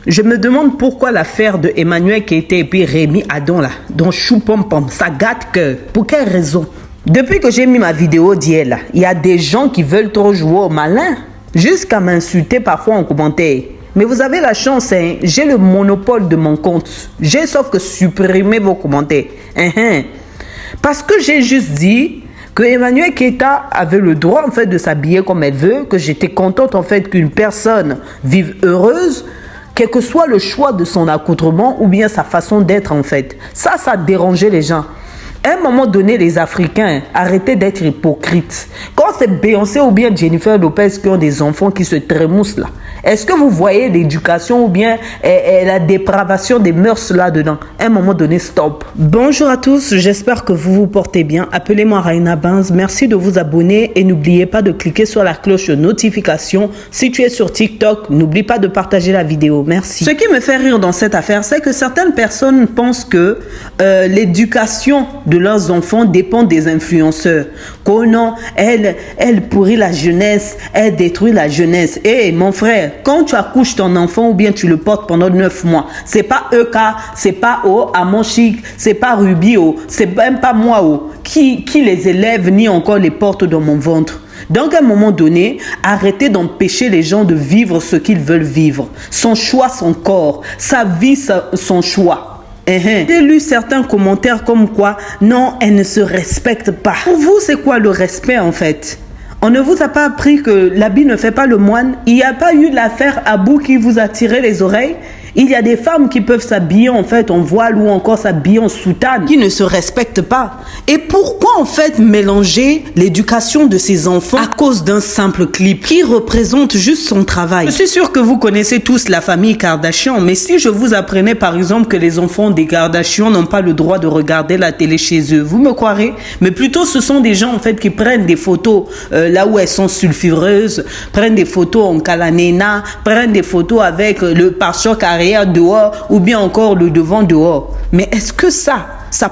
Je me demande pourquoi l'affaire de Emmanuel Keita et puis Rémi Adon là, dont chou pom pom, ça gâte que. Pour quelle raison? Depuis que j'ai mis ma vidéo d'hier là, il y a des gens qui veulent trop jouer au malin, jusqu'à m'insulter parfois en commentaire. Mais vous avez la chance, hein, j'ai le monopole de mon compte. J'ai sauf que supprimer vos commentaires. Parce que j'ai juste dit que Emmanuel Keita avait le droit en fait de s'habiller comme elle veut, que j'étais contente en fait qu'une personne vive heureuse, quel que soit le choix de son accoutrement ou bien sa façon d'être en fait. Ça dérangeait les gens. À un moment donné, les Africains, arrêtez d'être hypocrites. Quand c'est Beyoncé ou bien Jennifer Lopez qui ont des enfants qui se trémoussent là, est-ce que vous voyez l'éducation ou bien la dépravation des mœurs là-dedans? À un moment donné, stop. Bonjour à tous, j'espère que vous vous portez bien. Appelez-moi Raina Banz. Merci de vous abonner et n'oubliez pas de cliquer sur la cloche de notification. Si tu es sur TikTok, n'oublie pas de partager la vidéo. Merci. Ce qui me fait rire dans cette affaire, c'est que certaines personnes pensent que l'éducation de leurs enfants dépend des influenceurs. Oh non, elle pourrit la jeunesse, elle détruit la jeunesse. Eh mon frère, quand tu accouches ton enfant ou bien tu le portes pendant 9 mois, c'est pas EK, c'est pas Amon Chic, c'est pas Ruby, c'est même pas moi qui les élève ni encore les porte dans mon ventre. Donc à un moment donné, arrêtez d'empêcher les gens de vivre ce qu'ils veulent vivre. Son choix, son corps, sa vie, son choix. J'ai lu certains commentaires comme quoi, non, elle ne se respecte pas. Pour vous, c'est quoi le respect en fait? On ne vous a pas appris que l'habit ne fait pas le moine? Il n'y a pas eu l'affaire Abou qui vous a tiré les oreilles? Il y a des femmes qui peuvent s'habiller en fait en voile ou encore s'habiller en soutane, qui ne se respectent pas. Et pourquoi en fait mélanger l'éducation de ses enfants à cause d'un simple clip qui représente juste son travail? Je suis sûr que vous connaissez tous la famille Kardashian, mais si je vous apprenais par exemple que les enfants des Kardashian n'ont pas le droit de regarder la télé chez eux, vous me croirez? Mais plutôt ce sont des gens en fait qui prennent des photos là où elles sont sulfureuses, prennent des photos en calanena, prennent des photos avec le pare-choc arrière dehors ou bien encore le devant dehors. Mais est-ce que ça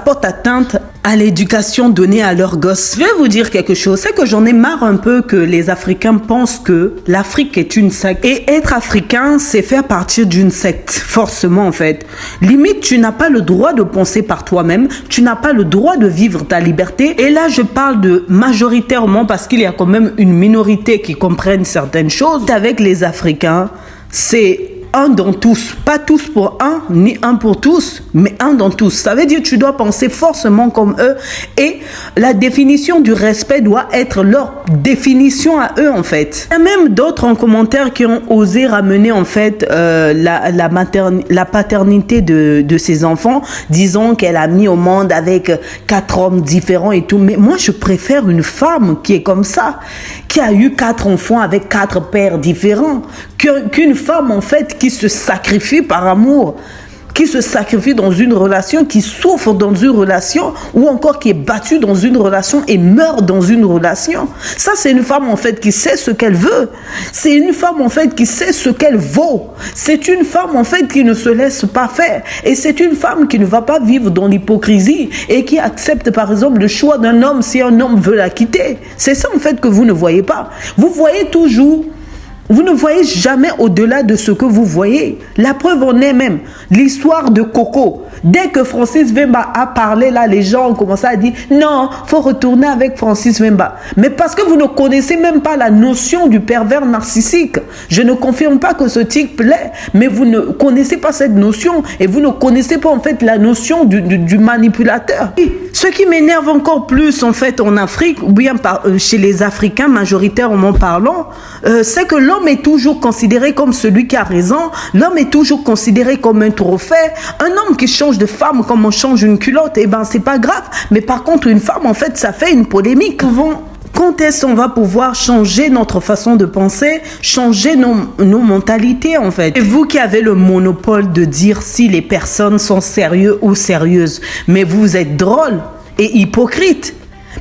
porte atteinte à l'éducation donnée à leurs gosses? Je vais vous dire quelque chose, c'est que j'en ai marre un peu que les Africains pensent que l'Afrique est une secte. Et être africain, c'est faire partie d'une secte, forcément en fait. Limite, tu n'as pas le droit de penser par toi-même, tu n'as pas le droit de vivre ta liberté. Et là, je parle de majoritairement parce qu'il y a quand même une minorité qui comprennent certaines choses. Avec les Africains, c'est un dans tous, pas tous pour un, ni un pour tous, mais un dans tous. Ça veut dire que tu dois penser forcément comme eux et la définition du respect doit être leur définition à eux en fait. Il y a même d'autres en commentaire qui ont osé ramener en fait la paternité de ses enfants, disant qu'elle a mis au monde avec 4 hommes différents et tout. Mais moi je préfère une femme qui est comme ça, qui a eu 4 enfants avec 4 pères différents, qu'une femme en fait qui se sacrifie par amour, qui se sacrifie dans une relation, qui souffre dans une relation ou encore qui est battue dans une relation et meurt dans une relation. Ça, c'est une femme en fait qui sait ce qu'elle veut. C'est une femme en fait qui sait ce qu'elle vaut. C'est une femme en fait qui ne se laisse pas faire. Et c'est une femme qui ne va pas vivre dans l'hypocrisie et qui accepte par exemple le choix d'un homme si un homme veut la quitter. C'est ça en fait que vous ne voyez pas. Vous voyez toujours... Vous ne voyez jamais au-delà de ce que vous voyez. La preuve en est même l'histoire de Coco. Dès que Francis Wemba a parlé, là, les gens ont commencé à dire « Non, il faut retourner avec Francis Wemba. » Mais parce que vous ne connaissez même pas la notion du pervers narcissique. Je ne confirme pas que ce type plaît, mais vous ne connaissez pas cette notion et vous ne connaissez pas en fait la notion du manipulateur. Et ce qui m'énerve encore plus en fait en Afrique, ou bien chez les Africains majoritairement parlant, c'est que l'homme est toujours considéré comme celui qui a raison, l'homme est toujours considéré comme un trophée. Un homme qui change de femme comme on change une culotte, eh ben c'est pas grave. Mais par contre, une femme, en fait, ça fait une polémique. Quand est-ce qu'on va pouvoir changer notre façon de penser, changer nos mentalités en fait? Et vous qui avez le monopole de dire si les personnes sont sérieuses ou sérieuses, mais vous êtes drôle et hypocrite.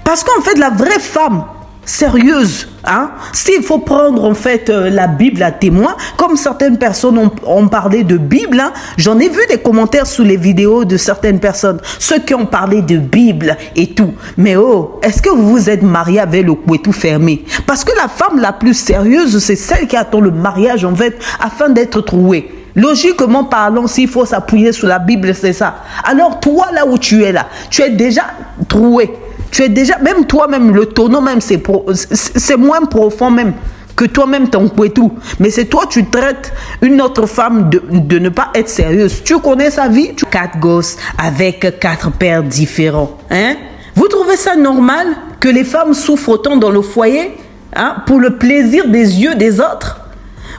Parce qu'en fait, la vraie femme sérieuse, hein, s'il faut prendre en fait la Bible à témoin, comme certaines personnes ont parlé de Bible, hein, j'en ai vu des commentaires sous les vidéos de certaines personnes, ceux qui ont parlé de Bible et tout. Mais oh, est-ce que vous vous êtes marié avec le couetou fermé? Parce que la femme la plus sérieuse, c'est celle qui attend le mariage en fait, afin d'être trouée. Logiquement parlant, s'il faut s'appuyer sur la Bible, c'est ça. Alors toi, là où tu es là, tu es déjà troué. Tu es déjà, même toi-même, le tonneau même, c'est moins profond même que toi-même ton tout. Mais c'est toi, tu traites une autre femme de ne pas être sérieuse. Tu connais sa vie? 4 gosses avec 4 pères différents. Hein? Vous trouvez ça normal que les femmes souffrent autant dans le foyer, hein, pour le plaisir des yeux des autres?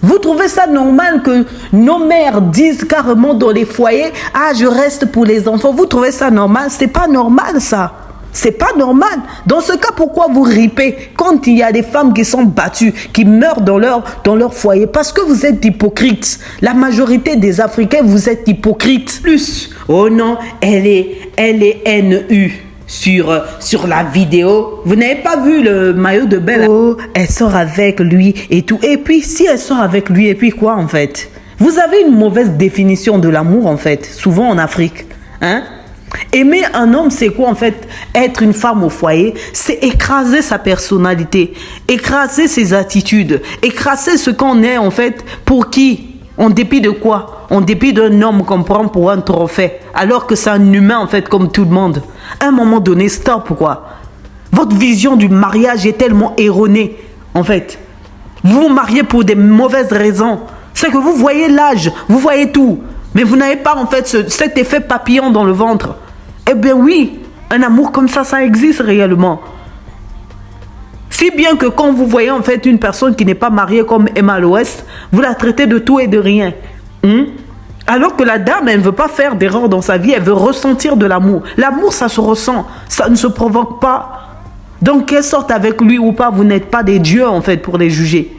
Vous trouvez ça normal que nos mères disent carrément dans les foyers, ah, je reste pour les enfants? Vous trouvez ça normal? C'est pas normal, ça. C'est pas normal. Dans ce cas, pourquoi vous ripez quand il y a des femmes qui sont battues, qui meurent dans leur foyer? Parce que vous êtes hypocrites. La majorité des Africains, vous êtes hypocrites. Plus, oh non, elle est NU. Sur la vidéo, vous n'avez pas vu le maillot de bain? Oh, elle sort avec lui et tout. Et puis, si elle sort avec lui, et puis quoi en fait? Vous avez une mauvaise définition de l'amour en fait, souvent en Afrique. Hein? Aimer un homme, c'est quoi en fait? Être une femme au foyer, c'est écraser sa personnalité, écraser ses attitudes, écraser ce qu'on est en fait. Pour qui? En dépit de quoi? En dépit d'un homme qu'on prend pour un trophée, alors que c'est un humain en fait comme tout le monde. À un moment donné, stop quoi. Votre vision du mariage est tellement erronée en fait. Vous vous mariez pour des mauvaises raisons. C'est que vous voyez l'âge, vous voyez tout. Mais vous n'avez pas en fait cet effet papillon dans le ventre. Eh bien oui, un amour comme ça existe réellement. Si bien que quand vous voyez en fait une personne qui n'est pas mariée comme Emma l'Ouest, vous la traitez de tout et de rien. Alors que la dame, elle ne veut pas faire d'erreur dans sa vie, elle veut ressentir de l'amour. L'amour, ça se ressent, ça ne se provoque pas. Donc qu'elle sorte avec lui ou pas, vous n'êtes pas des dieux en fait pour les juger.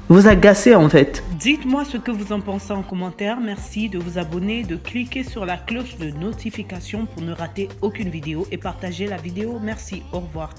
Vous agacez en fait. Dites-moi ce que vous en pensez en commentaire. Merci de vous abonner, de cliquer sur la cloche de notification pour ne rater aucune vidéo et partager la vidéo. Merci, au revoir.